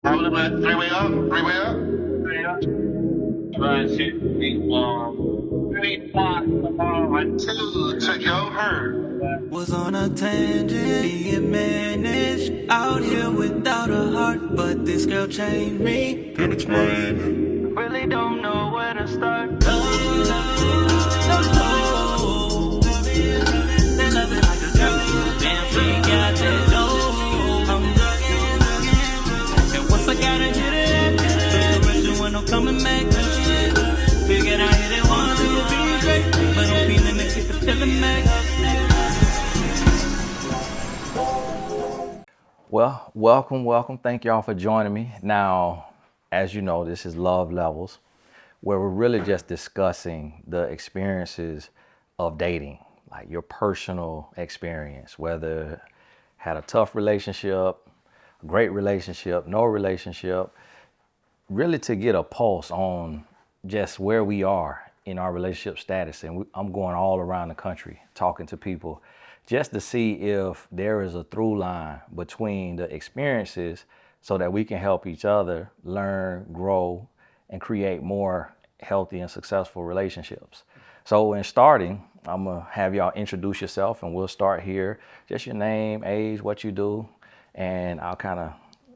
Hold it back. Three-way up. Three-way up. Three up. 2 to go herd. Was on a tangent, being managed out here without a heart, but this girl changed me. Can't explain it. Really don't know where to start. There's nothing like a girl. Damn, she got that dough. I'm drugging, and once I gotta hit it, the rest when I'm coming back. Figured I hit it once, it'll be great, but I'm feeling it, get the feeling back. Well, welcome. Thank y'all for joining me. Now, as you know, this is Love Levels, where we're really just discussing the experiences of dating, like your personal experience, whether had a tough relationship, a great relationship, no relationship, really to get a pulse on just where we are in our relationship status. And I'm going all around the country talking to people just to see if there is a through line between the experiences so that we can help each other learn, grow, and create more healthy and successful relationships. So in starting, I'm gonna have y'all introduce yourself, and we'll start here. Just your name, age, what you do, and I'll kind of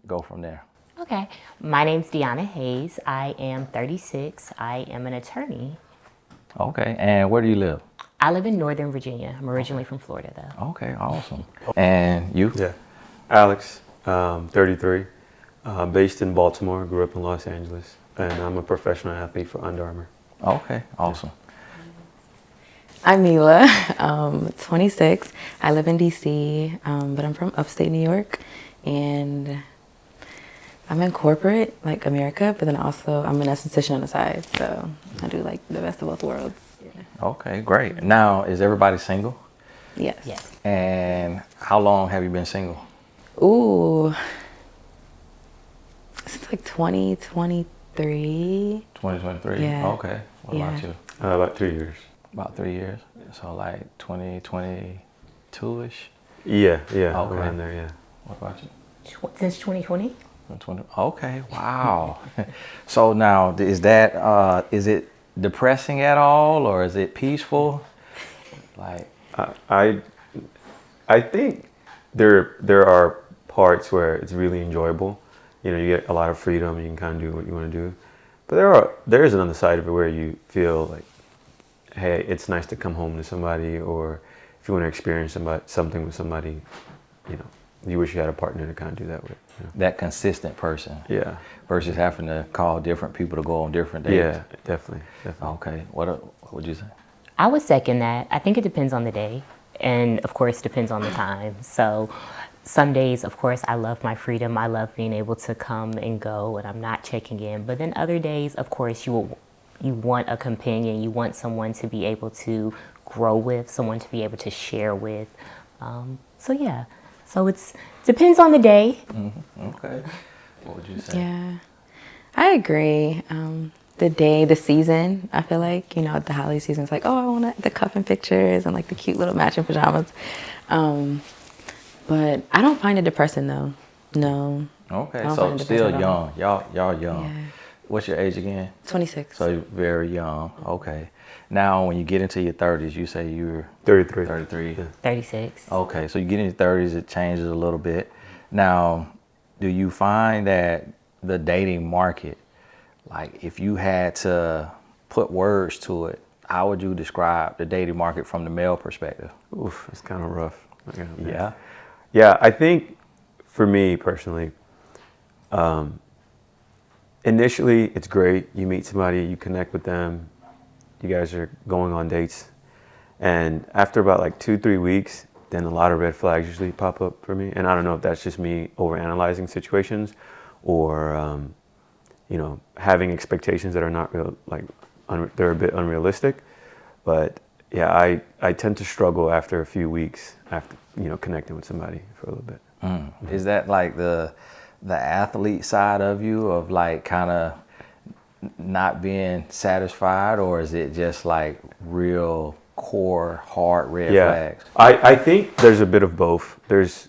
go from there. Okay, my name's Deanna Hayes. I am 36. I am an attorney. Okay, and where do you live? I live in Northern Virginia. I'm originally from Florida, though. Okay, awesome. And you? Yeah, Alex, 33, based in Baltimore, grew up in Los Angeles, and I'm a professional athlete for Under Armour. Okay, awesome. I'm Mila, 26. I live in DC, but I'm from upstate New York, and I'm in corporate, like America, but then also I'm an esthetician on the side, so I do like the best of both worlds. Yeah. Okay, great. Now, is everybody single? Yes. Yes. And how long have you been single? Ooh, since like 2023. 2023? Yeah. Okay. What about you? About 3 years. About 3 years? So like 2022-ish? Yeah, Okay. around there, yeah. What about you? Since 2020? 20. Okay, wow. So now, is it depressing at all, or is it peaceful? Like, I think there are parts where it's really enjoyable. You know, you get a lot of freedom, you can kind of do what you want to do. But there is another side of it where you feel like, hey, it's nice to come home to somebody, or if you want to experience something with somebody, you know, you wish you had a partner to kind of do that with. You know? that consistent person. Yeah. Versus having to call different people to go on different dates. Yeah, definitely. Okay. What would you say? I would second that. I think it depends on the day, and of course, depends on the time. So some days, of course, I love my freedom. I love being able to come and go, and I'm not checking in. But then other days, of course, you want a companion. You want someone to be able to grow with, someone to be able to share with. So yeah. So it depends on the day. Mm-hmm. Okay. What would you say? Yeah, I agree. The day, the season, I feel like, you know, the holiday season, it's like, oh, I want the cuffing pictures and like the cute little matching pajamas. But I don't find it depressing though. No. Okay, I don't so find it still depressing at all. young. Y'all young. Yeah. What's your age again? 26. So you're very young. Okay. Now, when you get into your 30s, you say you're 33. 33. Yeah. 36. Okay, so you get in your 30s, it changes a little bit. Now, do you find that the dating market, like if you had to put words to it, how would you describe the dating market from the male perspective? Oof, it's kind of rough. Yeah. Yeah, I think for me personally, initially it's great. You meet somebody, you connect with them, you guys are going on dates. And after about like 2-3 weeks, then a lot of red flags usually pop up for me. And I don't know if that's just me overanalyzing situations or, you know, having expectations that are not real, like they're a bit unrealistic. But yeah, I tend to struggle after a few weeks after, you know, connecting with somebody for a little bit. Is that like the athlete side of you, of like kind of not being satisfied, or is it just like real core hard red flags? I think there's a bit of both. There's,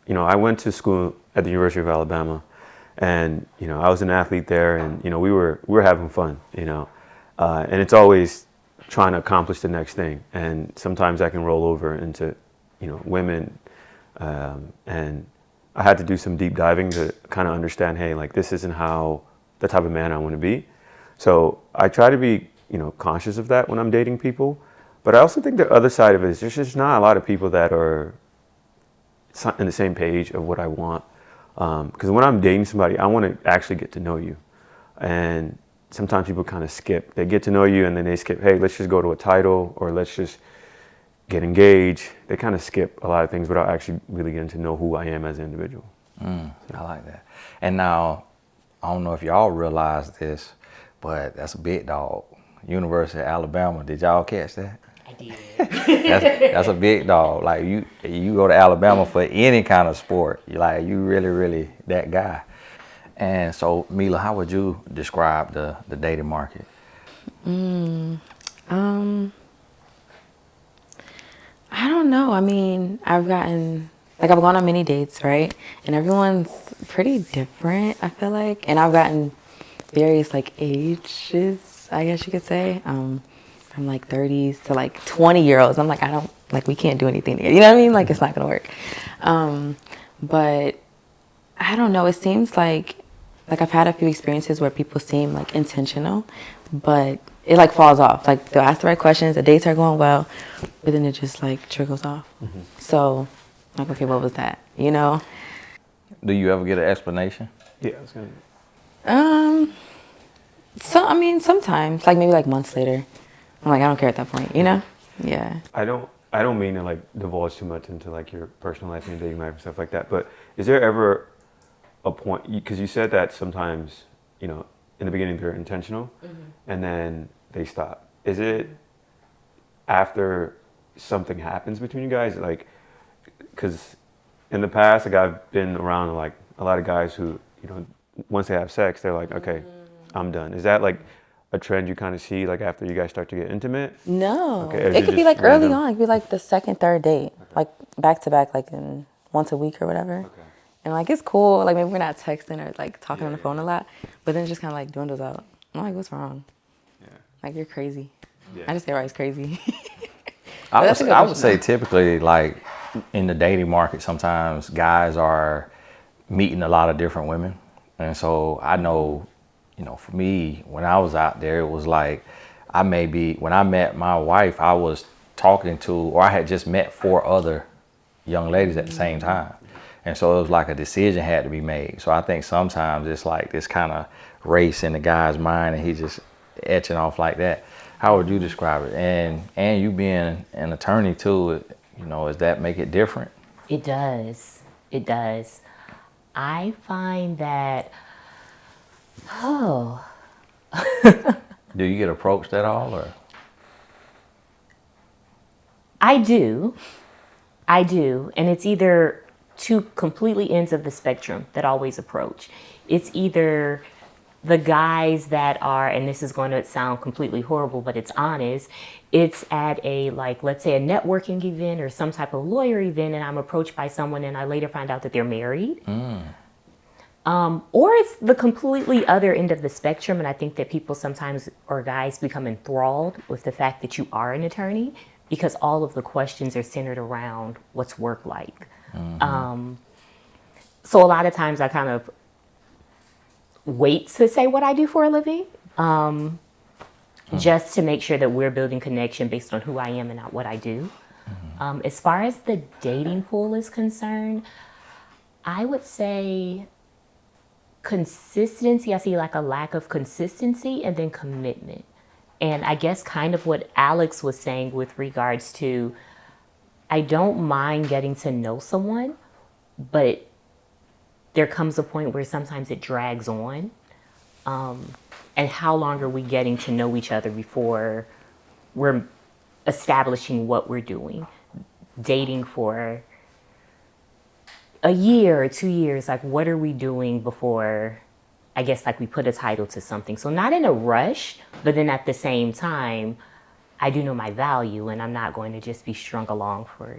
you know, I went to school at the University of Alabama, And I was an athlete there, and we were having fun, and it's always trying to accomplish the next thing. And sometimes that can roll over into women, and I had to do some deep diving to kind of understand, hey, like this isn't how the type of man I want to be. So I try to be conscious of that when I'm dating people. But I also think the other side of it is there's just not a lot of people that are on the same page of what I want. Because when I'm dating somebody, I want to actually get to know you. And sometimes people kind of skip. They get to know you and then they skip, hey, let's just go to a title, or let's just get engaged. They kind of skip a lot of things without actually really getting to know who I am as an individual. I like that. And now, I don't know if y'all realize this, but that's a big dog. University of Alabama. Did y'all catch that? I did. That's a big dog. Like you go to Alabama for any kind of sport, you really that guy. And so, Mila, how would you describe the dating market? I don't know. I mean, I've gone on many dates, right? And everyone's pretty different, I feel like. And I've gotten various like ages, I guess you could say, from like 30s to like 20-year-olds. I'm like, we can't do anything together. You know what I mean? Like, it's not gonna work. But I don't know. It seems like I've had a few experiences where people seem like intentional, but it like falls off. Like they'll ask the right questions, the dates are going well, but then it just like trickles off. So like, okay, what was that? Do you ever get an explanation? Yeah, I was gonna. So I mean, sometimes, like maybe like months later, I'm like, I don't care at that point, Yeah. I don't mean to like divulge too much into like your personal life and your dating life and stuff like that, but is there ever a point, because you said that sometimes, in the beginning they're intentional and then they stop. Is it after something happens between you guys? Like, because in the past, like I've been around like a lot of guys who, once they have sex, they're like, okay, I'm done. Is that like a trend you kind of see like after you guys start to get intimate? No, Okay, or is it could be just like early random? on. It could be like the second, third date, like back to back, like in once a week or whatever. Okay. And like it's cool. Like maybe we're not texting or like talking on the phone a lot, but then it just kind of like dwindles out. I'm like, what's wrong? Yeah. Like you're crazy. Yeah. I just say everybody's crazy. I would say typically, like in the dating market, sometimes guys are meeting a lot of different women, and so I know, for me, when I was out there, it was like when I met my wife, I was talking to, or I had just met 4 other young ladies at the same time, and so it was like a decision had to be made. So I think sometimes it's like this kind of race in the guy's mind, and he's just etching off like that. How would you describe it? And you being an attorney too, does that make it different? It does. It does. I find that, Do you get approached at all, or? I do. And it's either two completely ends of the spectrum that always approach. It's either the guys that are, and this is going to sound completely horrible, but it's honest, it's at a, like, let's say a networking event or some type of lawyer event, and I'm approached by someone and I later find out that they're married. Or it's the completely other end of the spectrum, and I think that people sometimes, or guys, become enthralled with the fact that you are an attorney because all of the questions are centered around what's work like. So a lot of times I kind of wait to say what I do for a living, just to make sure that we're building connection based on who I am and not what I do. As far as the dating pool is concerned, I would say consistency. I see like a lack of consistency and then commitment. And I guess kind of what Alex was saying with regards to, I don't mind getting to know someone, but there comes a point where sometimes it drags on. And how long are we getting to know each other before we're establishing what we're doing? Dating for a year or 2 years, like what are we doing before, I guess, like we put a title to something? So not in a rush, but then at the same time, I do know my value and I'm not going to just be strung along for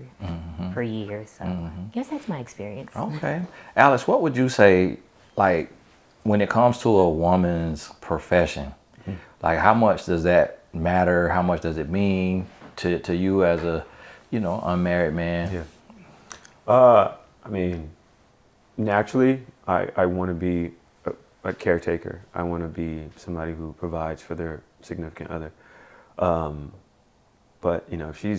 years. So I guess that's my experience. Okay. Alice, what would you say, like, when it comes to a woman's profession, like how much does that matter? How much does it mean to you as a, unmarried man? Yeah. I mean, naturally, I want to be a caretaker. I want to be somebody who provides for their significant other. But if she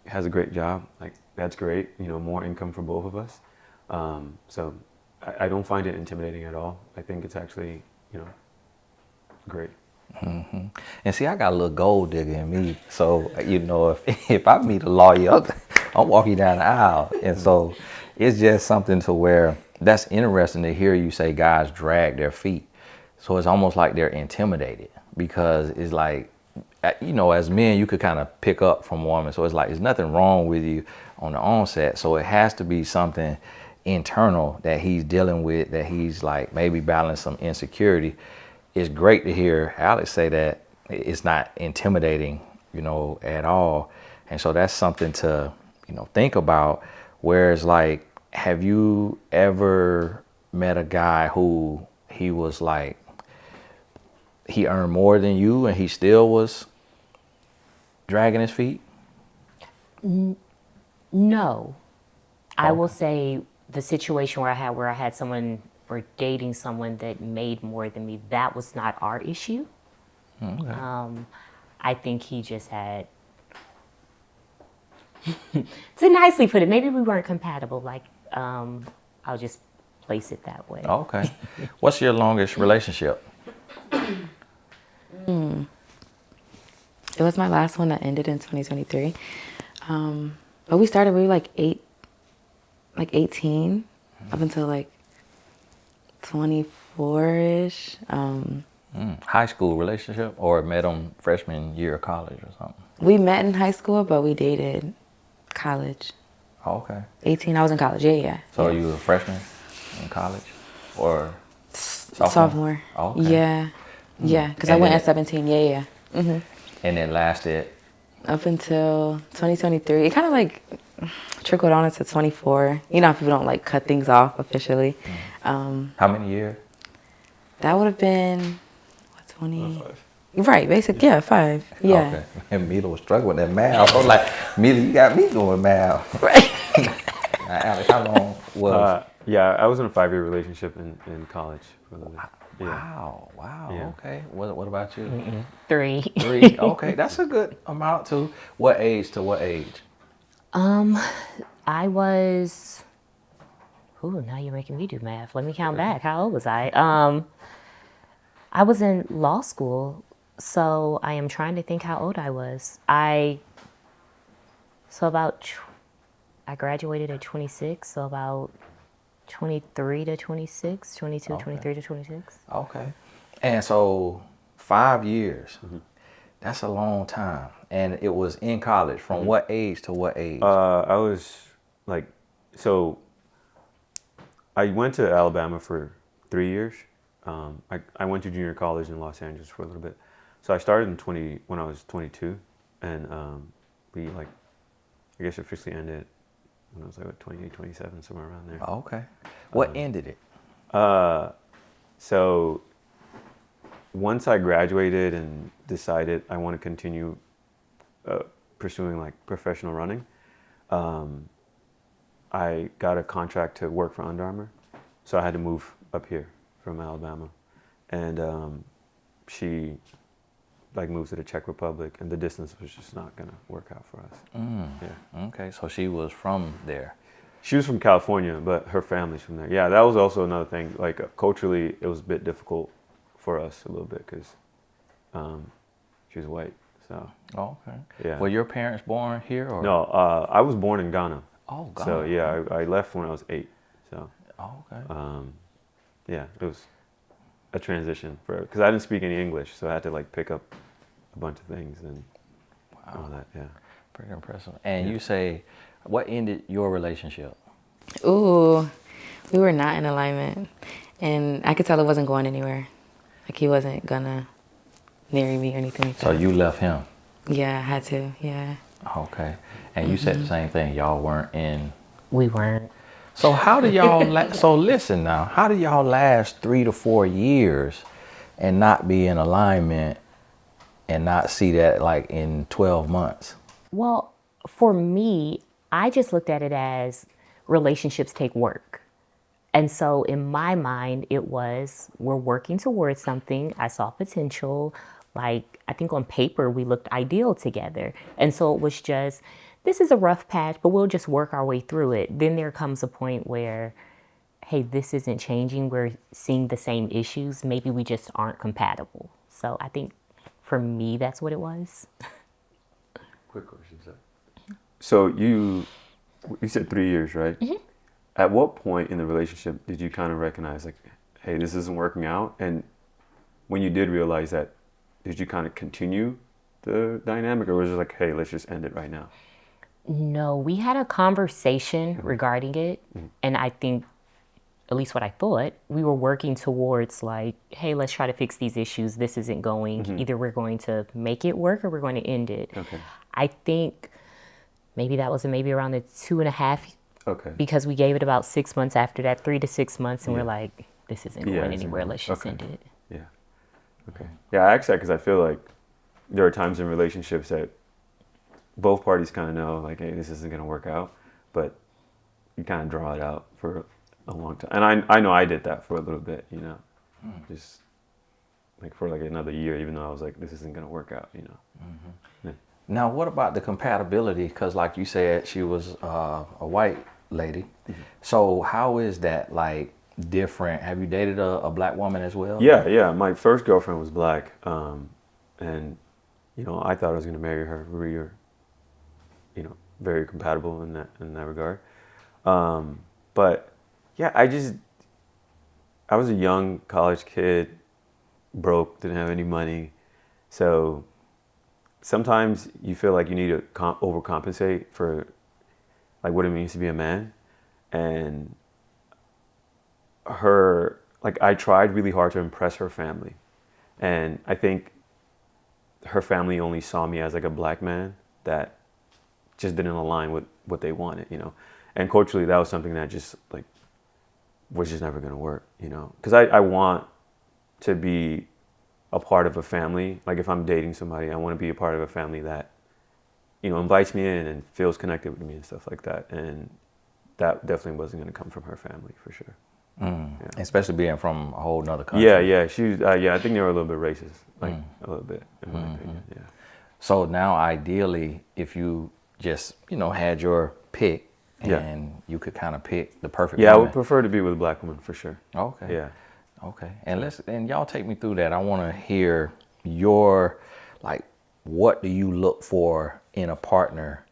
has a great job, like that's great. More income for both of us. So I don't find it intimidating at all. I think it's actually, great. Mm-hmm. And see, I got a little gold digger in me. So, if I meet a lawyer, I'm walking down the aisle. And so it's just something to where that's interesting to hear you say guys drag their feet. So it's almost like they're intimidated because it's like, as men, you could kind of pick up from women. So it's like, there's nothing wrong with you on the onset. So it has to be something internal that he's dealing with, that he's like maybe battling some insecurity. It's great to hear Alex say that it's not intimidating, at all. And so that's something to, think about. Whereas like, have you ever met a guy who he was like, he earned more than you and he still was dragging his feet? No. I will Okay. say the situation where I had someone or dating someone that made more than me, that was not our issue. Okay. I think he just had, to nicely put it, maybe we weren't compatible. Like, I'll just place it that way. Okay. What's your longest relationship? It was my last one that ended in 2023. But we were like 18 up until like 24-ish. High school relationship or met him freshman year of college or something? We met in high school, but we dated college. Okay. 18, I was in college, yeah. So yeah. you were a freshman in college or Sophomore. Oh, okay. Yeah. Yeah, because I And went then- at 17, yeah. And it lasted. Up until 2023. It kind of like trickled on into 24. You know how people don't like cut things off officially. How many years? That would have been, 20? Right, basically, yeah, 5. Yeah. Okay. And Mila was struggling with that math. I was like, Mila, you got me doing math. Right. Now, Alex, how long was? Yeah, I was in a 5-year relationship in college for a little bit. Yeah. Wow. Yeah. Okay. What about you? 3. 3. Okay, that's a good amount too. What age to what age? I was, now you're making me do math. Let me count back. How old was I? I was in law school, so I am trying to think how old I was. I graduated at 26, so about 23 to 26, 22, Okay. 23 to 26. Okay. And so 5 years. That's a long time. And it was in college. From what age to what age? I was like, so I went to Alabama for 3 years. I went to junior college in Los Angeles for a little bit. So I started when I was 22, and we I guess officially ended when I was like 28, 27, somewhere around there. Okay. What ended it? So once I graduated and decided I want to continue pursuing like professional running, I got a contract to work for Under Armour. So I had to move up here from Alabama. And she moved to the Czech Republic, and the distance was just not gonna work out for us. Yeah. Okay, so she was from there. She was from California, but her family's from there. Yeah, that was also another thing. Like culturally, it was a bit difficult for us a little bit because she was white. So. Okay. Yeah. Were your parents born here or? No, I was born in Ghana. Oh, Ghana. So yeah, I left when I was 8. So. Oh, okay. Yeah, it was a transition because I didn't speak any English, so I had to like pick up a bunch of things and all that. Yeah. Pretty impressive. And you say, what ended your relationship? Ooh, we were not in alignment. And I could tell it wasn't going anywhere. Like he wasn't gonna marry me or anything like that. So you left him? Yeah, I had to, yeah. Okay. And you said the same thing. Y'all weren't in. We weren't. So how do y'all? So listen now. How do y'all last 3 to 4 years and not be in alignment and not see that like in 12 months? Well, for me, I just looked at it as relationships take work. And so in my mind, it was we're working towards something. I saw potential. Like, I think on paper, we looked ideal together. And so it was just, this is a rough patch, but we'll just work our way through it. Then there comes a point where, hey, this isn't changing. We're seeing the same issues. Maybe we just aren't compatible. So I think for me, that's what it was. Quick question, sir. So you said 3 years, right? Mm-hmm. At what point in the relationship did you kind of recognize, like, hey, this isn't working out? And when you did realize that, did you kind of continue the dynamic, or was it like, hey, let's just end it right now? No, we had a conversation regarding it. And I think, at least what I thought, we were working towards like, hey, let's try to fix these issues. This isn't going. Either we're going to make it work or we're going to end it. Okay. I think maybe that was maybe around the 2.5. Okay. Because we gave it about 6 months after that, 3 to 6 months, and we're like, this isn't going anywhere. Let's just end it. Yeah. Okay. Yeah, I asked that because I feel like there are times in relationships that both parties kind of know, like, hey, this isn't going to work out, but you kind of draw it out for a long time. And I know I did that for a little bit, you know, just like for like another year, even though I was like, this isn't going to work out, you know. Yeah. Now, what about the compatibility? Because like you said, she was a white lady. So how is that like different? Have you dated a black woman as well? Yeah. My first girlfriend was black. And, you know, I thought I was going to marry her. We were, you know, very compatible in that regard. But yeah, I was a young college kid, broke, didn't have any money. So sometimes you feel like you need to overcompensate for like what it means to be a man. And I tried really hard to impress her family. And I think her family only saw me as like a black man that just didn't align with what they wanted, you know. And culturally, that was something that just like was just never going to work, you know. Because I want to be a part of a family. Like if I'm dating somebody, I want to be a part of a family that, you know, invites me in and feels connected with me and stuff like that. And that definitely wasn't going to come from her family for sure. Yeah. Especially being from a whole nother country. Yeah. She was, I think they were a little bit racist, like a little bit, in my opinion. Yeah. So now, ideally, if you just, you know, had your pick and you could kind of pick the perfect woman. I would prefer to be with a black woman for sure. Okay. Yeah. Okay. And y'all take me through that. I want to hear your, like, what do you look for in a partner?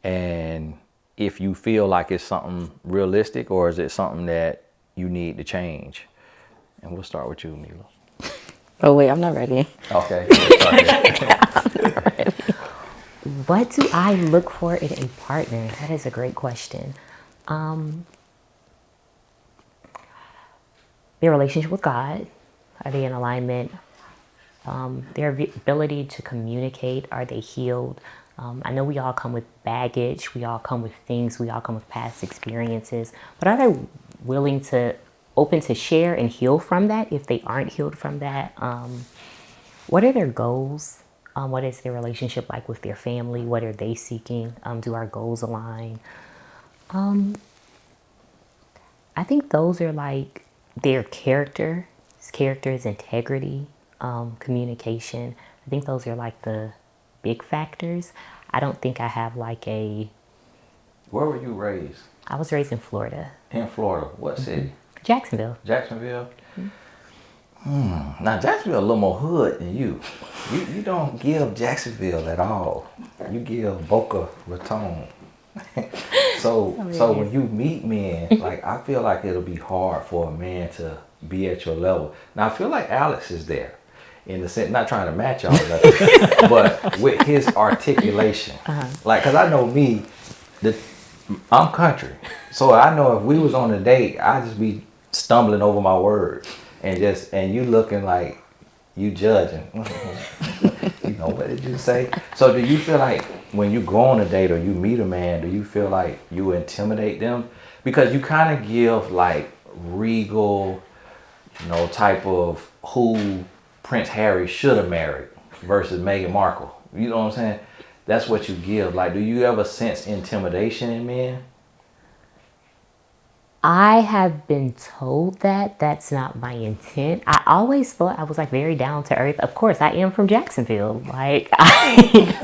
And if you feel like it's something realistic, or is it something that you need to change? And we'll start with you, Mila. Oh, wait, I'm not ready. Okay. What do I look for in a partner? That is a great question. Their relationship with God, are they in alignment? Their ability to communicate, are they healed? I know we all come with baggage, we all come with things, we all come with past experiences, but are they willing to, open to share and heal from that if they aren't healed from that? What are their goals? What is their relationship like with their family? What are they seeking? Do our goals align? I think those are like their character. Character is integrity, communication. I think those are like the big factors. I don't think I have like a... Where were you raised? I was raised in Florida. In Florida. What city? Jacksonville. Jacksonville? Now, Jacksonville a little more hood than you. You don't give Jacksonville at all. You give Boca Raton. So when you meet men, like, I feel like it'll be hard for a man to be at your level. Now, I feel like Alex is there, in the sense, not trying to match y'all or nothing, but with his articulation. Like, because I know me, I'm country. So I know if we was on a date, I'd just be stumbling over my words. And you looking like you judging. You know, what did you say? So do you feel like when you go on a date or you meet a man, do you feel like you intimidate them Because you kind of give like regal, type of who Prince Harry should have married versus Meghan Markle. You know what I'm saying? That's what you give. Like, do you ever sense intimidation in men? I have been told that that's not my intent. I always thought I was like very down to earth. Of course, I am from Jacksonville. Like, I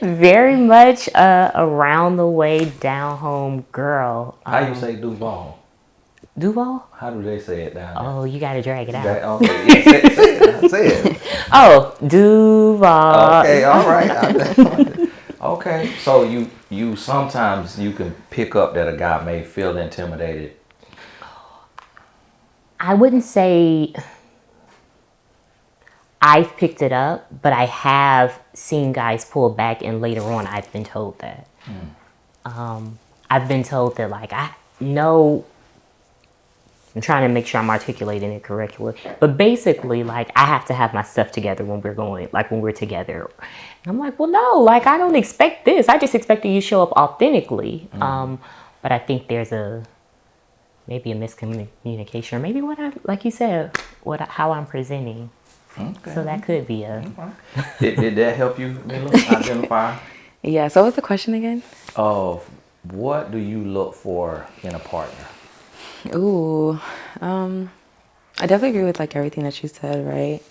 am very much around the way down home girl. How you say Duval? Duval? How do they say it down there? Oh, you gotta drag it out. Okay, yeah, say it. Say it. Oh, Duval. Okay, all right. Okay, so you sometimes you can pick up that a guy may feel intimidated. I wouldn't say I've picked it up, but I have seen guys pull back, and later on I've been told that. I've been told that, like, I know, I'm trying to make sure I'm articulating it correctly, but basically, like, I have to have my stuff together when we're together. And I'm like, well, no, like, I don't expect this. I just expect that you show up authentically. But I think there's maybe a miscommunication, or maybe like you said, how I'm presenting. Okay. So that could be a. Okay. Did that help you, Mila, identify? Yeah. So what's the question again? Of what do you look for in a partner? Ooh, I definitely agree with like everything that you said. Right.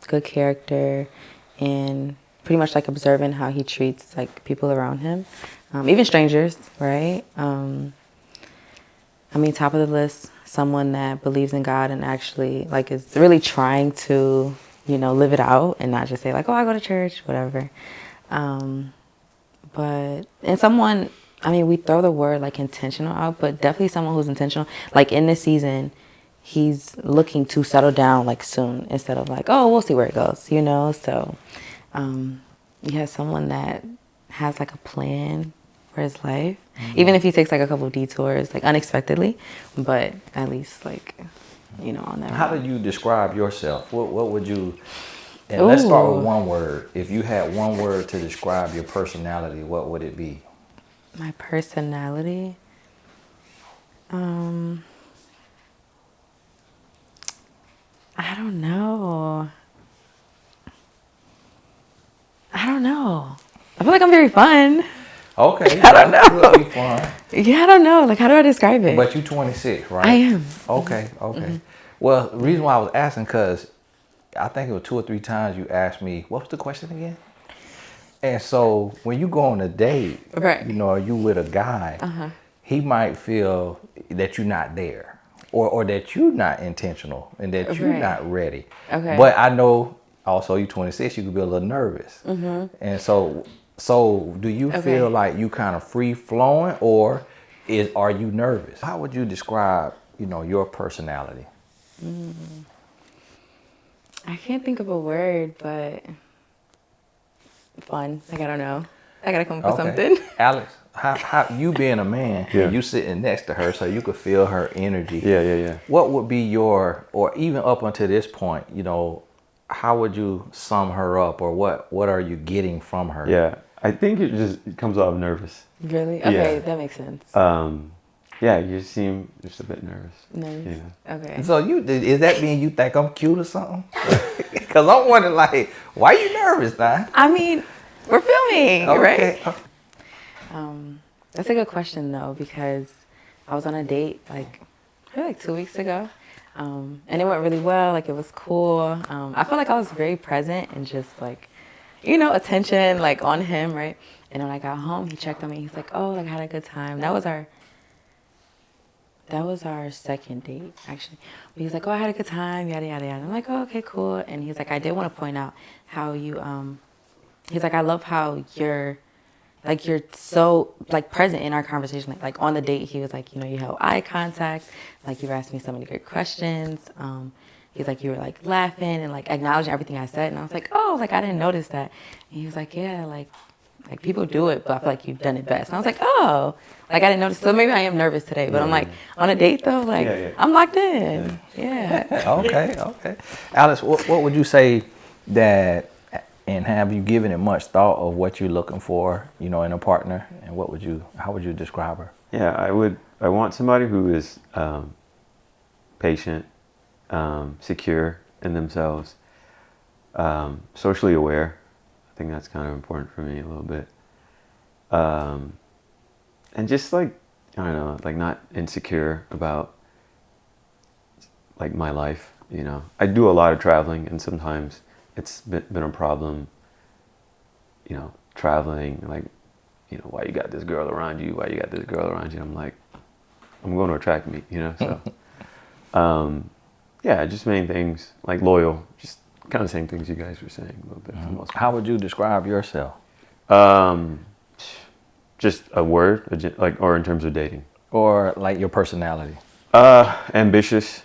Good character, and pretty much like observing how he treats like people around him, even strangers. Right. I mean, top of the list, someone that believes in God and actually like is really trying to, live it out and not just say like, oh, I go to church, whatever. And someone, I mean, we throw the word like intentional out, but definitely someone who's intentional. Like in this season, he's looking to settle down like soon instead of like, oh, we'll see where it goes, So, yeah, someone that has like a plan for his life, even if he takes like a couple of detours, like unexpectedly, but at least like, on that. How do you describe yourself? What would you? And let's start with one word. If you had one word to describe your personality, what would it be? My personality. I don't know. I feel like I'm very fun. Okay. I don't know. It'll be fun. Yeah, I don't know. Like, how do I describe it? But you're 26, right? I am. Okay. Well, the reason why I was asking, because I think it was 2 or 3 times you asked me, what's the question again? And so when you go on a date, right. Are you with a guy, he might feel that you're not there or that you're not intentional and that you're not ready. Okay. But I know also you're 26, you could be a little nervous. And so do you feel like you kind of free flowing or are you nervous? How would you describe, your personality? I can't think of a word, but fun. Like, I don't know. I gotta come up with something. Alex, how you being a man, and you sitting next to her so you could feel her energy. Yeah. What would be or even up until this point, how would you sum her up, or what are you getting from her? Yeah, I think it comes off nervous. Really? Okay, that makes sense. Yeah, you seem just a bit nervous. Nervous. Yeah. Okay. So is that mean you think I'm cute or something? Because I'm wondering, like, why are you nervous now? I mean, we're filming, right? That's a good question though, because I was on a date like 2 weeks ago, and it went really well. Like, it was cool. I felt like I was very present and just like, attention like on him, right? And when I got home, he checked on me. He's like, "Oh, like, I had a good time." That was our second date, actually. But he's like, "Oh, I had a good time, yada, yada, yada." I'm like, "Oh, okay, cool." And he's like, "I did want to point out how you, he's like, I love how you're so, like, present in our conversation. Like on the date, he was like, you held eye contact. Like, you were asking me so many great questions. He's like, you were, like, laughing and, like, acknowledging everything I said." And I was like, "Oh, like, I didn't notice that." And he was like, "Yeah, like people do it, but I feel like you've done it best." And I was like, "Oh, like, I didn't notice." So maybe I am nervous today, but I'm like, on a date though, like, I'm locked in. Yeah. Okay. Alice, what would you say that, and have you given it much thought of what you're looking for, in a partner, and how would you describe her? Yeah, I would I want somebody who is patient, secure in themselves, socially aware. I think that's kind of important for me a little bit. And just like, I don't know, like not insecure about like my life, you know. I do a lot of traveling, and sometimes it's been a problem, you know, traveling, like, you know, why you got this girl around you, why you got this girl around you. I'm like, I'm going to a track meet, you know, so. Yeah, just main things, like loyal, just kind of same things you guys were saying a little bit for the most part. How would you describe yourself? Just a word, like, or in terms of dating? Or like your personality? Ambitious.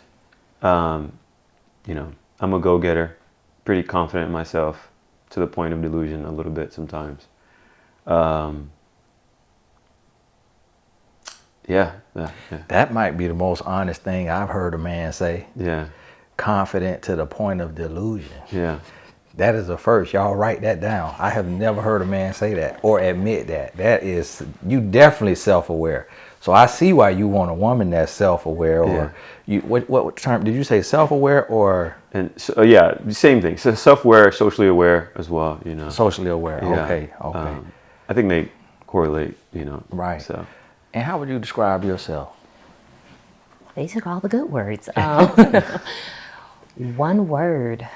You know, I'm a go-getter, pretty confident in myself, to the point of delusion a little bit sometimes. Yeah. That might be the most honest thing I've heard a man say. Yeah. Confident to the point of delusion. Yeah. That is a first. Y'all write that down. I have never heard a man say that or admit that. That is, you definitely self-aware. So I see why you want a woman that's self-aware. Or you, what term did you say? Self-aware or? And so, yeah, same thing. So self-aware, socially aware as well. You know. Socially aware. Yeah. Okay. I think they correlate. You know. Right. So. And how would you describe yourself? They took all the good words. One word.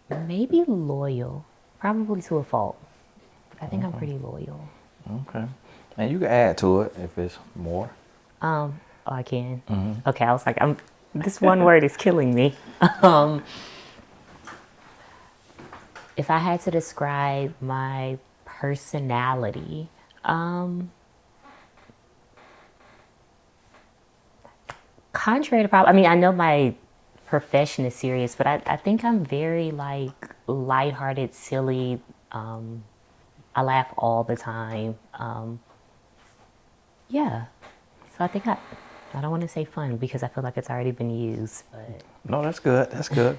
Maybe loyal. Probably to a fault. I think I'm pretty loyal. Okay. And you can add to it if it's more. Oh, I can. Okay, I was like, this one word is killing me. If I had to describe my personality, contrary to probably, I mean, I know my profession is serious, but I think I'm very like lighthearted, silly. I laugh all the time. Yeah. So I think I don't want to say fun because I feel like it's already been used. But No, that's good. That's good.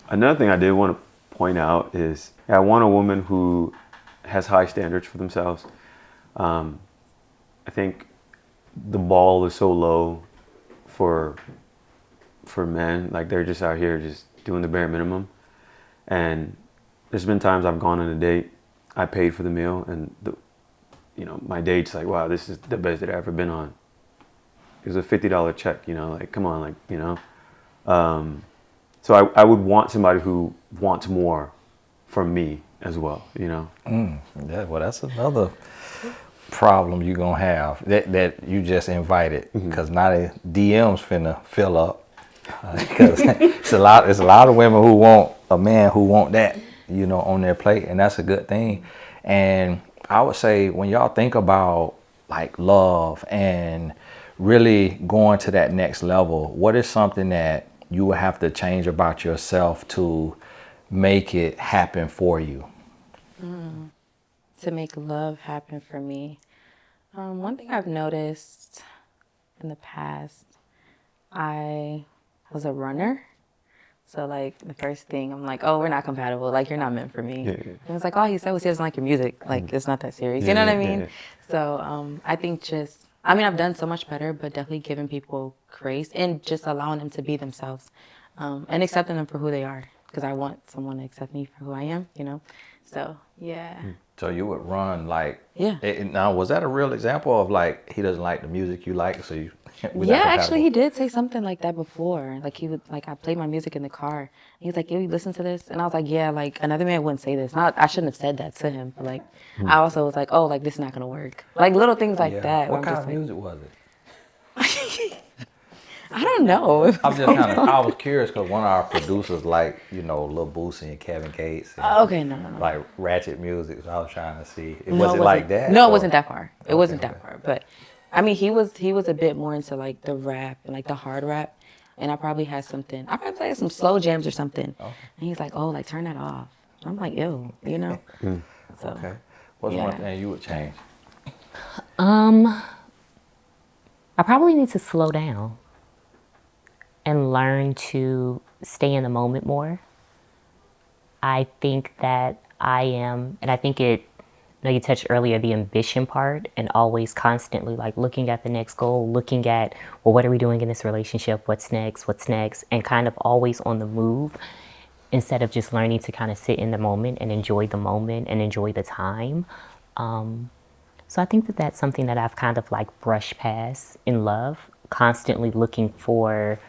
Another thing I did want to point out is I want a woman who has high standards for themselves. I think the ball is so low for men, like they're just out here just doing the bare minimum. And there's been times I've gone on a date, I paid for the meal, and my date's like, wow, this is the best date I've ever been on. It was a $50 check, you know, like, come on, like, you know. So I would want somebody who wants more from me as well, you know. Yeah, well, that's another problem you're gonna have that you just invited, because now the DMs finna fill up. Because it's a lot of women who want a man who want that, you know, on their plate, and that's a good thing. And I would say when y'all think about like love and really going to that next level, what is something that you would have to change about yourself to make it happen for you? To make love happen for me. One thing I've noticed in the past, I was a runner. So like the first thing, I'm like, oh, we're not compatible. Like, you're not meant for me. And it's like, all he said was he doesn't like your music. Like, it's not that serious. You know what I mean? So I think I've done so much better, but definitely giving people grace and just allowing them to be themselves, and accepting them for who they are. Because I want someone to accept me for who I am, you know? So, yeah. So you would run like, Yeah. Now, was that a real example of like, he doesn't like the music you like, so you? Yeah, actually, he did say something like that before. Like, I played my music in the car. And he was like, yo, you listen to this? And I was like, yeah, like, another man wouldn't say this. I shouldn't have said that to him. But, like, I also was like, oh, like, this is not going to work. Like, little things like that. What kind of music was it? I don't know. I was curious because one of our producers like, you know, Lil Boosie and Kevin Gates. And Okay, no. like ratchet music. So I was trying to see. No, Was it like that? No, or? it wasn't that far. It wasn't that far. But I mean, he was a bit more into like the rap and like the hard rap. And I probably had some slow jams or something. Okay. And he's like, oh, like turn that off. I'm like, ew, you know? So, Okay. What's one thing you would change? I probably need to slow down and learn to stay in the moment more. I think that I am, and I think it, you know, you touched earlier the ambition part and always constantly like looking at the next goal, looking at, well, what are we doing in this relationship? What's next? What's next? And kind of always on the move instead of just learning to kind of sit in the moment and enjoy the moment and enjoy the time. So I think that that's something that I've kind of like brushed past in love, constantly looking for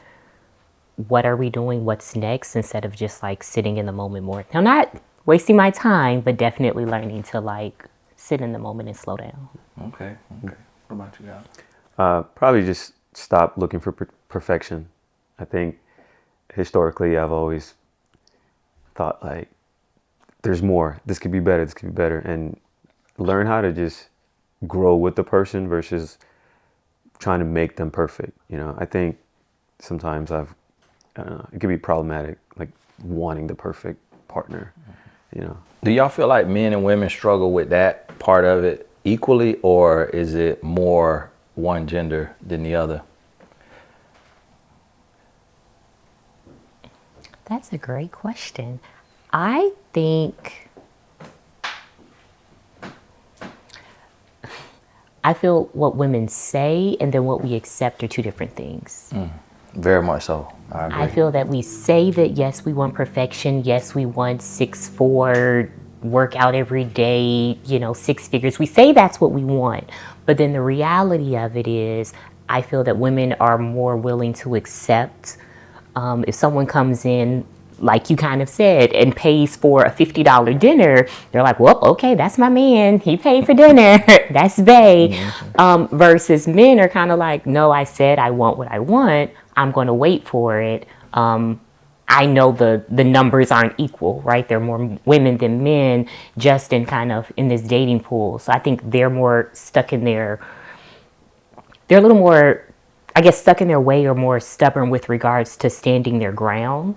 what are we doing, what's next, instead of just like sitting in the moment more. Now, not wasting my time, but definitely learning to like sit in the moment and slow down. Okay. What about you guys? Probably just stop looking for perfection. I think historically I've always thought like there's more. This could be better. This could be better. And learn how to just grow with the person versus trying to make them perfect. You know, I think sometimes I don't know, it could be problematic, like wanting the perfect partner, you know. Do y'all feel like men and women struggle with that part of it equally, or is it more one gender than the other? That's a great question. I feel what women say and then what we accept are two different things. Very much so. I agree. I feel that we say that, yes, we want perfection. Yes, we want 6'4", workout every day, you know, 6 figures. We say that's what we want. But then the reality of it is, I feel that women are more willing to accept if someone comes in, like you kind of said, and pays for a $50 dinner, they're like, well, okay, that's my man. He paid for dinner. That's bae. Versus men are kind of like, no, I said I want what I want. I'm going to wait for it. I know the numbers aren't equal, right? There are more women than men just in kind of in this dating pool. So I think they're more stuck in they're a little more, I guess, stuck in their way or more stubborn with regards to standing their ground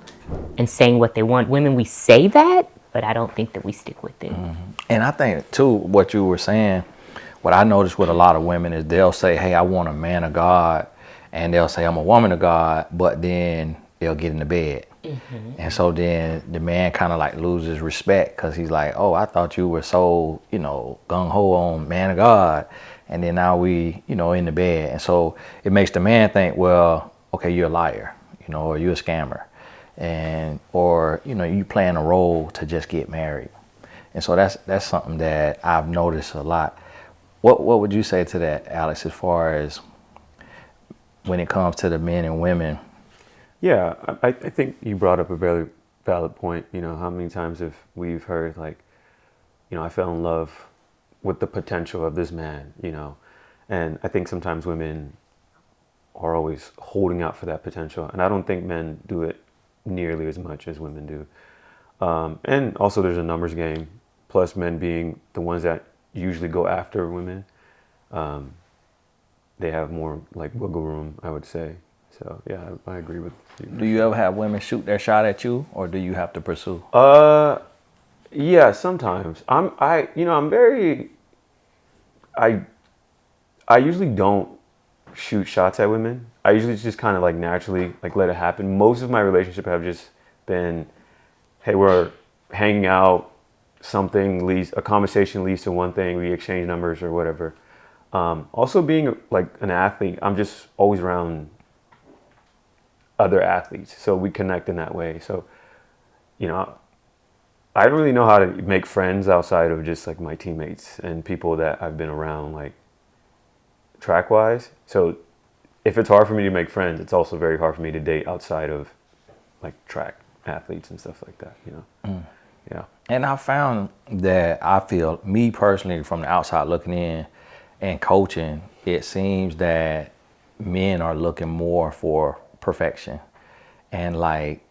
and saying what they want. Women, we say that, but I don't think that we stick with it. And I think too, what you were saying, what I noticed with a lot of women is they'll say, hey, I want a man of God, and they'll say I'm a woman of God, but then they'll get in the bed. And so then the man kind of like loses respect because he's like, oh, I thought you were so, you know, gung-ho on man of God. And then now we, you know, in the bed. And so it makes the man think, well, okay, you're a liar, you know, or you're a scammer. And, or, you know, you playing a role to just get married. And so that's something that I've noticed a lot. What would you say to that, Alex, as far as when it comes to the men and women? Yeah, I think you brought up a very valid point. You know, how many times have we've heard like, you know, I fell in love with the potential of this man, you know, and I think sometimes women are always holding out for that potential, and I don't think men do it nearly as much as women do. And also there's a numbers game, plus men being the ones that usually go after women, they have more like wiggle room, I would say. So yeah, I agree with you. Do you ever have women shoot their shot at you, or do you have to pursue? Yeah, sometimes. I usually don't shoot shots at women. I usually just kind of like naturally like let it happen. Most of my relationship have just been, hey, we're hanging out, a conversation leads to one thing, we exchange numbers or whatever. Also being like an athlete, I'm just always around other athletes, so we connect in that way. So, you know, I don't really know how to make friends outside of just like my teammates and people that I've been around like track wise. So if it's hard for me to make friends, it's also very hard for me to date outside of like track athletes and stuff like that, you know? Yeah. And I found that I feel, me personally, from the outside looking in and coaching, it seems that men are looking more for perfection and like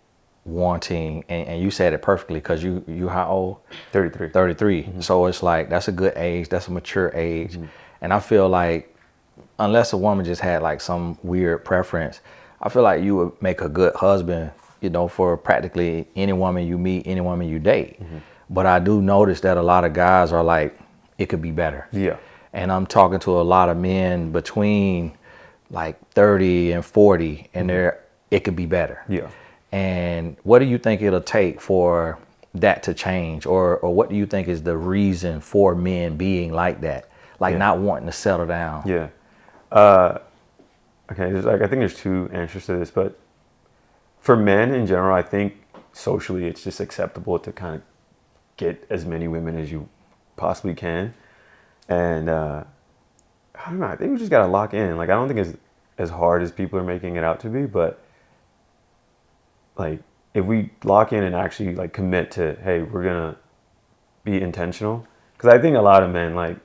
wanting, and you said it perfectly, because you how old? 33. 33. So it's like, that's a good age, that's a mature age. And I feel like unless a woman just had like some weird preference, I feel like you would make a good husband, you know, for practically any woman you meet, any woman you date. But I do notice that a lot of guys are like, it could be better. Yeah. And I'm talking to a lot of men between like 30 and 40, and it could be better. Yeah. And what do you think it'll take for that to change, or what do you think is the reason for men being like that, like not wanting to settle down? Yeah. Okay. I think there's two answers to this, but for men in general, I think socially it's just acceptable to kind of get as many women as you possibly can, and I don't know. I think we just gotta lock in. Like, I don't think it's as hard as people are making it out to be, but like, if we lock in and actually like commit to, hey, we're gonna be intentional, because I think a lot of men, like,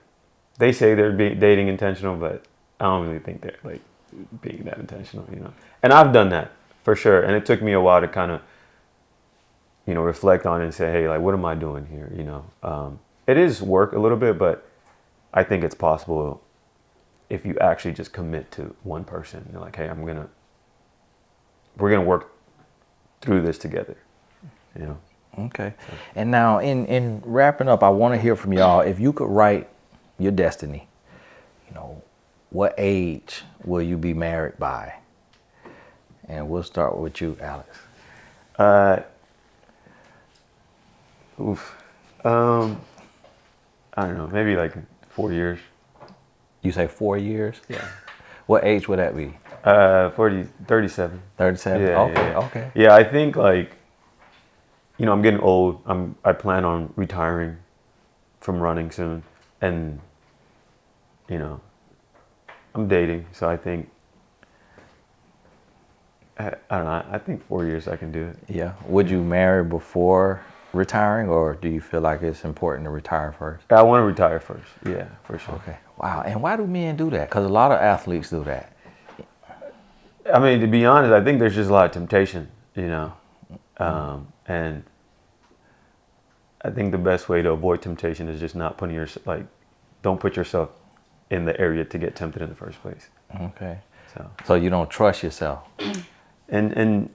they say they're dating intentional, but I don't really think they're like being that intentional, you know. And I've done that for sure, and it took me a while to kind of, you know, reflect on it and say, hey, like, what am I doing here, you know? It is work a little bit, but I think it's possible if you actually just commit to one person. You're like, hey, we're gonna work through this together, you know. Okay. And now in wrapping up, I want to hear from y'all. If you could write your destiny, you know, what age will you be married by? And we'll start with you, Alex. I don't know, maybe like 4 years. You say 4 years? Yeah. What age would that be? 37. 37? Yeah, Okay, yeah. okay. Yeah, I think, like, you know, I'm getting old. I plan on retiring from running soon, and, you know, I'm dating, so I think, I don't know, I think 4 years I can do it. Yeah. Would you marry before retiring, or do you feel like it's important to retire first? I want to retire first. Yeah, for sure. Okay. Wow. And why do men do that? Because a lot of athletes do that. I mean, to be honest, I think there's just a lot of temptation, you know, and I think the best way to avoid temptation is just not putting don't put yourself in the area to get tempted in the first place. Okay. So So you don't trust yourself. and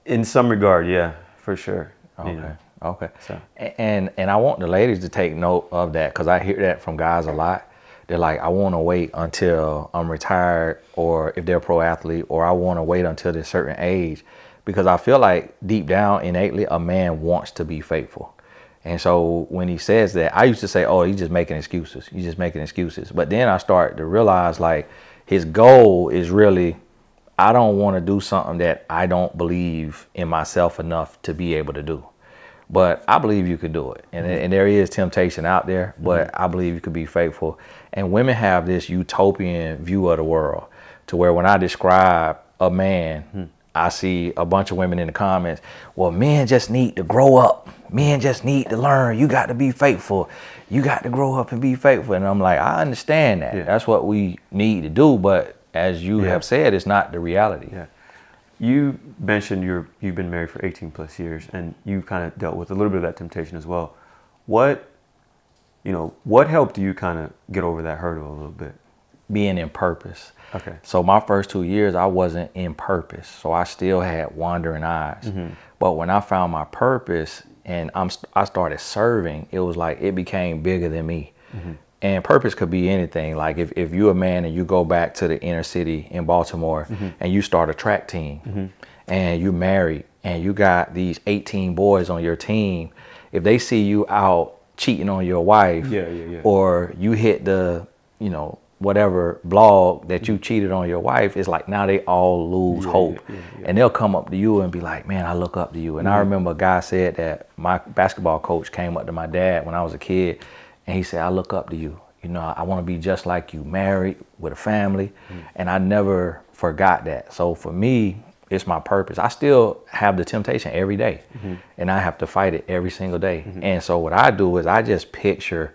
in some regard, yeah, for sure. Okay. You know, Okay. so. And I want the ladies to take note of that, because I hear that from guys a lot. They're like, I want to wait until I'm retired, or if they're a pro athlete, or I want to wait until this certain age, because I feel like deep down, innately, a man wants to be faithful. And so when he says that, I used to say, oh, he's just making excuses. He's just making excuses. But then I start to realize, like, his goal is really, I don't want to do something that I don't believe in myself enough to be able to do. But I believe you could do it. And there is temptation out there, but I believe you could be faithful. And women have this utopian view of the world, to where when I describe a man, I see a bunch of women in the comments, well, men just need to grow up. Men just need to learn. You got to be faithful. You got to grow up and be faithful. And I'm like, I understand that. Yeah. That's what we need to do. But as you have said, it's not the reality. Yeah. You mentioned you've been married for 18 plus years, and you kind of dealt with a little bit of that temptation as well. What helped you kind of get over that hurdle a little bit? Being in purpose. Okay. So my first 2 years, I wasn't in purpose. So I still had wandering eyes. But when I found my purpose and I started serving, it was like it became bigger than me. And purpose could be anything. Like if you're a man and you go back to the inner city in Baltimore and you start a track team and you're married and you got these 18 boys on your team, if they see you out cheating on your wife, or you hit the, whatever blog that you cheated on your wife, it's like now they all lose hope. And they'll come up to you and be like, man, I look up to you. And I remember a guy said that my basketball coach came up to my dad when I was a kid, and he said, I look up to you. I want to be just like you, married with a family. And I never forgot that. So for me, it's my purpose. I still have the temptation every day, and I have to fight it every single day. And so what I do is I just picture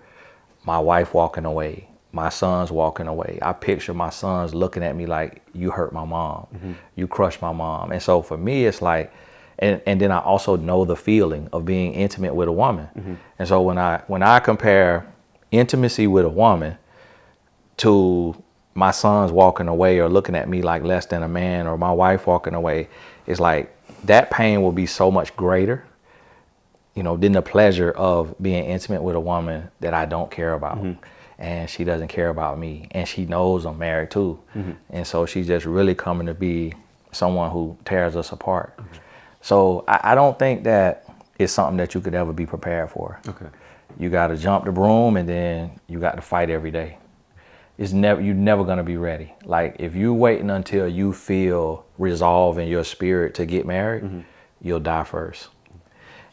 my wife walking away, my sons walking away. I picture my sons looking at me like, you hurt my mom, you crushed my mom. And so for me, it's like, and then I also know the feeling of being intimate with a woman. And so when I compare intimacy with a woman to my sons walking away or looking at me like less than a man, or my wife walking away, it's like that pain will be so much greater, than the pleasure of being intimate with a woman that I don't care about. And she doesn't care about me, and she knows I'm married too. And so she's just really coming to be someone who tears us apart. So I don't think that is something that you could ever be prepared for. Okay. You got to jump the broom, and then you got to fight every day. You're never gonna be ready. Like if you waiting until you feel resolve in your spirit to get married, you'll die first.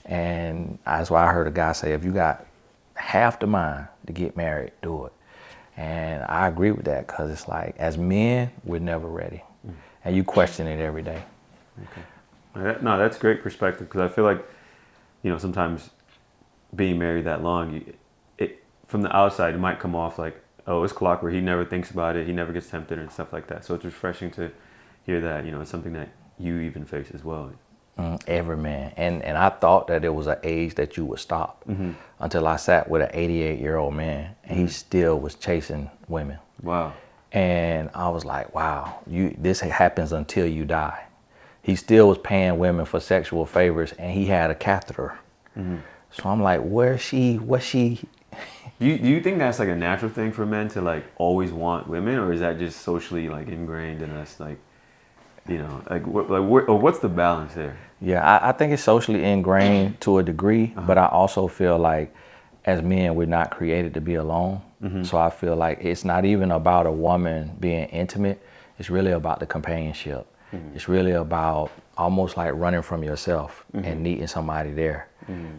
And that's why I heard a guy say, if you got half the mind to get married, do it. And I agree with that, because it's like, as men, we're never ready. And you question it every day. Okay. No, that's great perspective, because I feel like, you know, sometimes being married that long, from the outside, it might come off like, oh, it's clockwork. He never thinks about it. He never gets tempted and stuff like that. So it's refreshing to hear that, you know, it's something that you even face as well. Every man. And I thought that it was an age that you would stop until I sat with an 88-year-old man, and he still was chasing women. Wow. And I was like, wow, this happens until you die. He still was paying women for sexual favors, and he had a catheter. So I'm like, what's she? Do you think that's like a natural thing for men to like always want women, or is that just socially like ingrained in us? Like, you know, what's the balance there? Yeah, I think it's socially ingrained to a degree, but I also feel like as men, we're not created to be alone. So I feel like it's not even about a woman being intimate. It's really about the companionship. It's really about almost like running from yourself and needing somebody there.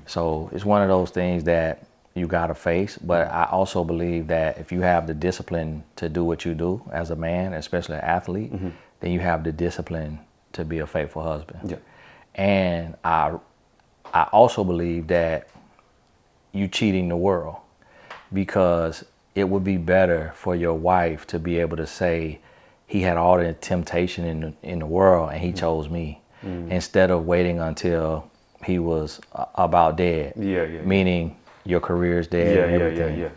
So it's one of those things that you got to face. But I also believe that if you have the discipline to do what you do as a man, especially an athlete, then you have the discipline to be a faithful husband. Yeah. And I also believe that you cheating the world, because it would be better for your wife to be able to say, he had all the temptation in the world and he chose me, instead of waiting until he was about dead. Meaning your career's dead and everything.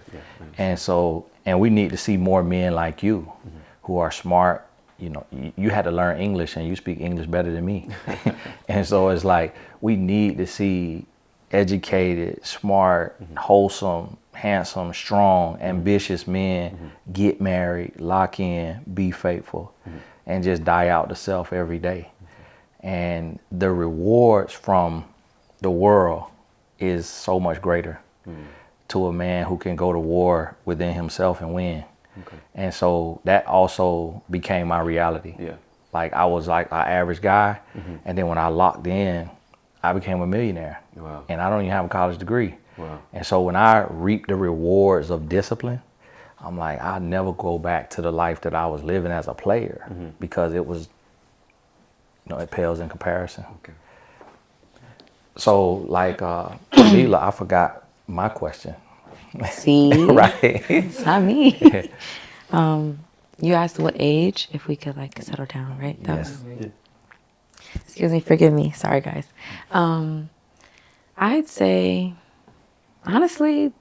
And so, and we need to see more men like you who are smart. You know, you had to learn English, and you speak English better than me. And so it's like, we need to see educated, smart, wholesome, handsome, strong, ambitious men get married, lock in, be faithful, and just die out to self every day. And the rewards from the world is so much greater to a man who can go to war within himself and win. And so that also became my reality. Like I was like an average guy, and then when I locked in, I became a millionaire. And I don't even have a college degree. And so when I reap the rewards of discipline, I'm like, I'll never go back to the life that I was living as a player, because it was, you know, it pales in comparison. So like, Camila, I forgot my question. See? Right. It's not me. You asked what age, if we could like settle down, right? Yes. Excuse me, forgive me. Sorry, guys. I'd say, honestly,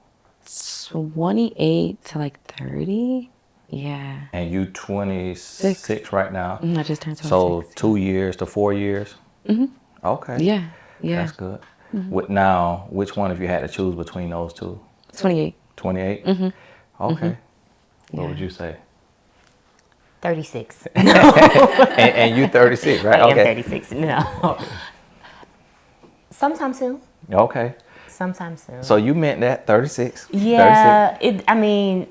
28 to like 30. Yeah. And you 26 right now? I just turned 26. So 2 years to 4 years? Okay. Yeah. That's good. Now, which one, if you had to choose between those two? 28. 28? Okay. What would you say? 36. And you 36, right? I am 36. No. Sometime soon. Okay. Sometime soon. So you meant that 36? Yeah. 36? I mean,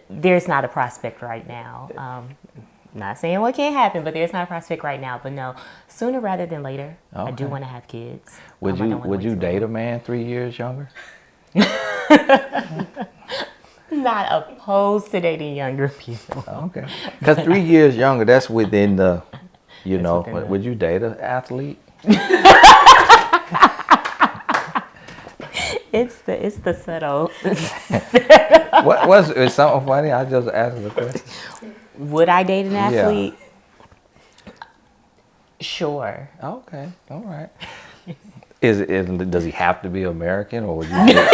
there's not a prospect right now. Not saying what can't happen, but there's not a prospect right now. But no, sooner rather than later. I do want to have kids. Would you date a man 3 years younger? Not opposed to dating younger people. Okay. Because 3 years younger, that's within the, you know, would you date an athlete? It's the subtle. Is something funny? I just asked the question. Would I date an athlete? Yeah. Sure. Okay. All right. Does he have to be American, or would you date?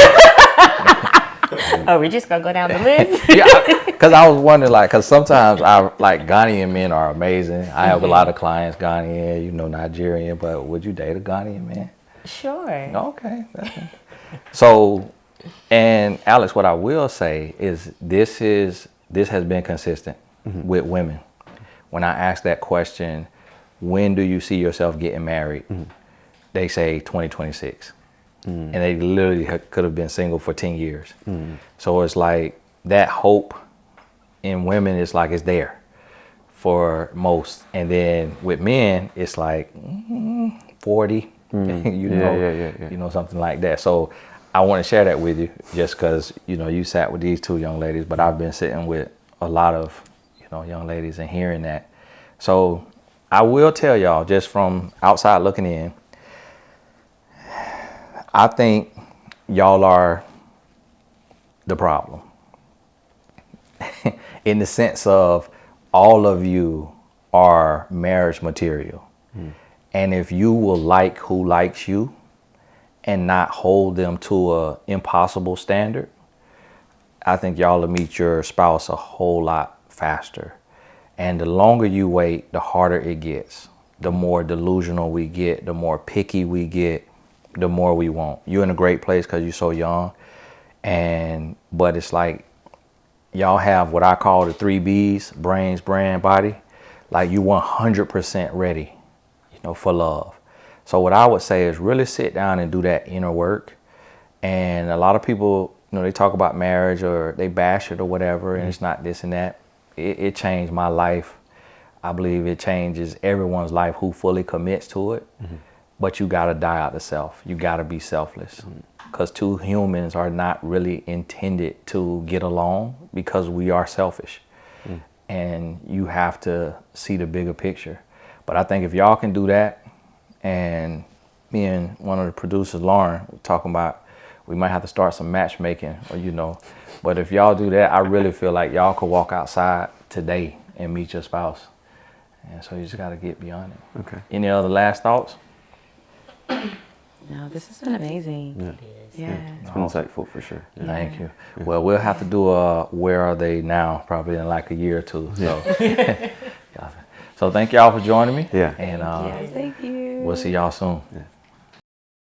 Oh, we're just gonna go down the list. Yeah, because I was wondering, like, because sometimes Ghanaian men are amazing. I have a lot of clients, Ghanaian, you know, Nigerian, but would you date a Ghanaian man? Sure. Okay. So, and Alex, what I will say is this has been consistent with women. When I ask that question, when do you see yourself getting married? they say 2026. And they literally could have been single for 10 years. So it's like that hope in women is like it's there for most. And then with men, it's like 40, you know, something like that. So I want to share that with you just because, you know, you sat with these two young ladies, but I've been sitting with a lot of, you know, young ladies and hearing that. So I will tell y'all, just from outside looking in, I think y'all are the problem in the sense of all of you are marriage material. And if you will like who likes you and not hold them to a impossible standard, I think y'all will meet your spouse a whole lot faster. And the longer you wait, the harder it gets. The more delusional we get, the more picky we get, the more we want. You're in a great place because you're so young. But it's like y'all have what I call the 3 B's, brains, brand, body. Like you 100% ready, you know, for love. So what I would say is really sit down and do that inner work. And a lot of people, you know, they talk about marriage or they bash it or whatever, and it's not this and that. It changed my life. I believe it changes everyone's life who fully commits to it. But you got to die out the self. You got to be selfless. Because two humans are not really intended to get along because we are selfish. And you have to see the bigger picture. But I think if y'all can do that, and me and one of the producers, Lauren, were talking about we might have to start some matchmaking, or you know. But if y'all do that, I really feel like y'all could walk outside today and meet your spouse. And so you just got to get beyond it. Okay. Any other last thoughts? No, this has been amazing. Yeah. It's been insightful for sure. Yeah. Thank you. Well, we'll have to do a Where Are They Now, probably in like a year or two. So, so thank y'all for joining me. Yeah. And Yes, thank you. we'll see y'all soon. Yeah.